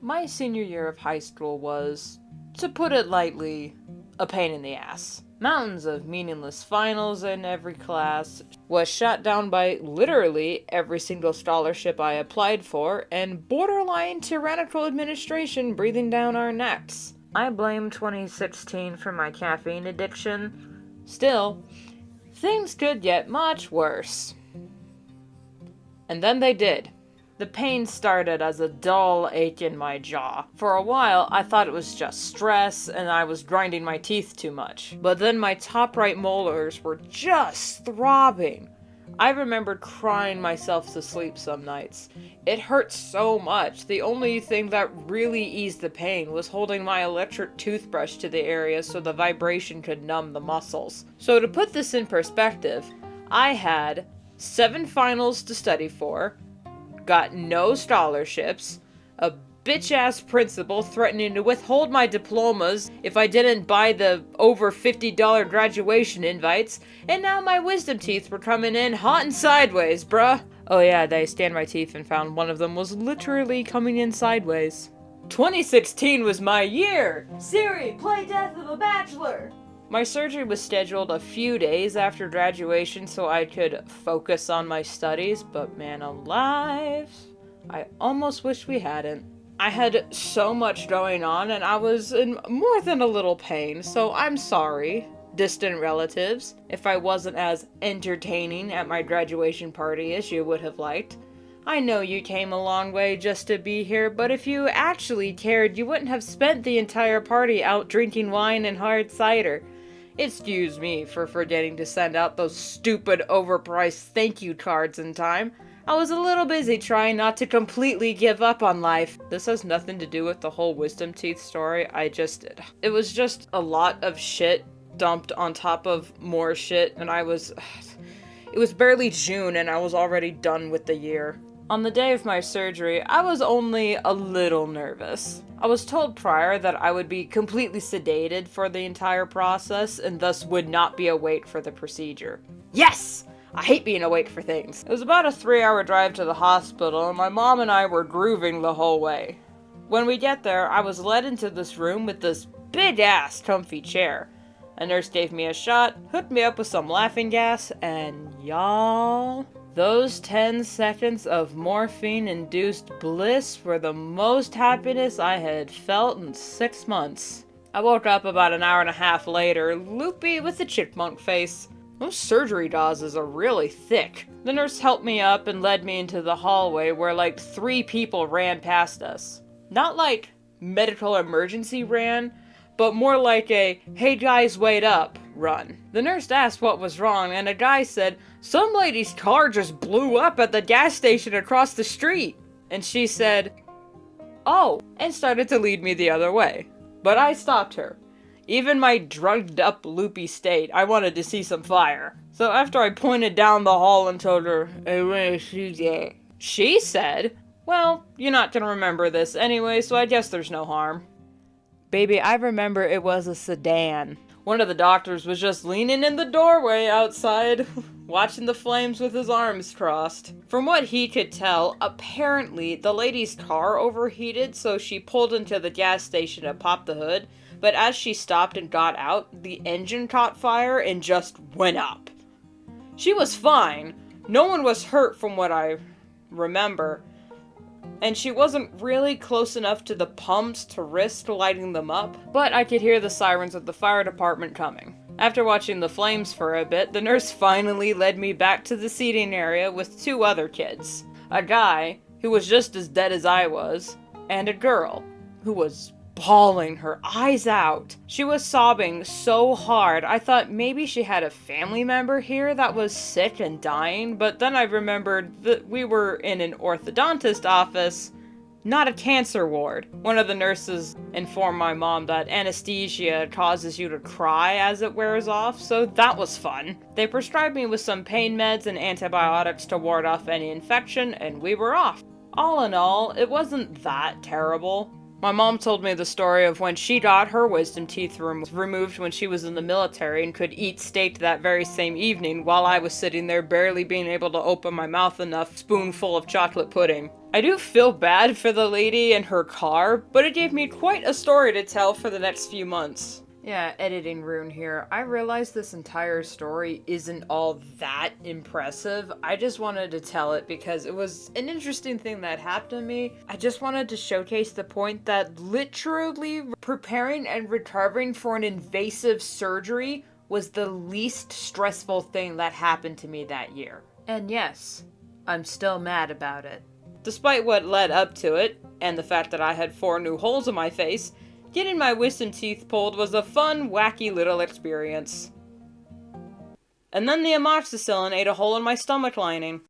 My senior year of high school was, to put it lightly, a pain in the ass. Mountains of meaningless finals in every class, was shot down by literally every single scholarship I applied for, and borderline tyrannical administration breathing down our necks. I blame 2016 for my caffeine addiction. Still, things could get much worse. And then they did. The pain started as a dull ache in my jaw. For a while, I thought it was just stress and I was grinding my teeth too much. But then my top right molars were just throbbing. I remembered crying myself to sleep some nights. It hurt so much. The only thing that really eased the pain was holding my electric toothbrush to the area so the vibration could numb the muscles. So to put this in perspective, I had 7 finals to study for, got no scholarships, a bitch-ass principal threatening to withhold my diplomas if I didn't buy the over $50 graduation invites, and now my wisdom teeth were coming in hot and sideways, bruh. Oh yeah, they scanned my teeth and found one of them was literally coming in sideways. 2016 was my year! Siri, play Death of a Bachelor! My surgery was scheduled a few days after graduation so I could focus on my studies, but man alive, I almost wish we hadn't. I had so much going on and I was in more than a little pain, so I'm sorry, distant relatives, if I wasn't as entertaining at my graduation party as you would have liked. I know you came a long way just to be here, but if you actually cared, you wouldn't have spent the entire party out drinking wine and hard cider. Excuse me for forgetting to send out those stupid overpriced thank you cards in time. I was a little busy trying not to completely give up on life. This has nothing to do with the whole wisdom teeth story. It was just a lot of shit dumped on top of more shit, and it was barely June and I was already done with the year. On the day of my surgery, I was only a little nervous. I was told prior that I would be completely sedated for the entire process and thus would not be awake for the procedure. Yes! I hate being awake for things. It was about a 3-hour drive to the hospital and my mom and I were grooving the whole way. When we get there, I was led into this room with this big-ass comfy chair. A nurse gave me a shot, hooked me up with some laughing gas, and y'all... those 10 seconds of morphine-induced bliss were the most happiness I had felt in 6 months. I woke up about an hour and a half later, loopy with a chipmunk face. Those surgery gauzes are really thick. The nurse helped me up and led me into the hallway where like 3 people ran past us. Not like medical emergency ran, but more like a, hey guys, wait up, run. The nurse asked what was wrong, and a guy said, some lady's car just blew up at the gas station across the street. And she said, oh, and started to lead me the other way. But I stopped her. Even my drugged up loopy state, I wanted to see some fire. So after I pointed down the hall and told her, she said, well, you're not gonna remember this anyway, so I guess there's no harm. Baby, I remember it was a sedan. One of the doctors was just leaning in the doorway outside, watching the flames with his arms crossed. From what he could tell, apparently the lady's car overheated, so she pulled into the gas station and popped the hood, but as she stopped and got out, the engine caught fire and just went up. She was fine. No one was hurt from what I remember. And she wasn't really close enough to the pumps to risk lighting them up, but I could hear the sirens of the fire department coming. After watching the flames for a bit, the nurse finally led me back to the seating area with 2 other kids. A guy, who was just as dead as I was, and a girl, who was bawling her eyes out. She was sobbing so hard, I thought maybe she had a family member here that was sick and dying, but then I remembered that we were in an orthodontist office, not a cancer ward. One of the nurses informed my mom that anesthesia causes you to cry as it wears off, so that was fun. They prescribed me with some pain meds and antibiotics to ward off any infection, and we were off. All in all, it wasn't that terrible. My mom told me the story of when she got her wisdom teeth removed when she was in the military and could eat steak that very same evening while I was sitting there barely being able to open my mouth enough spoonful of chocolate pudding. I do feel bad for the lady and her car, but it gave me quite a story to tell for the next few months. Yeah, editing Rune here. I realize this entire story isn't all that impressive. I just wanted to tell it because it was an interesting thing that happened to me. I just wanted to showcase the point that literally preparing and recovering for an invasive surgery was the least stressful thing that happened to me that year. And yes, I'm still mad about it. Despite what led up to it, and the fact that I had 4 new holes in my face, getting my wisdom teeth pulled was a fun, wacky little experience. And then the amoxicillin ate a hole in my stomach lining.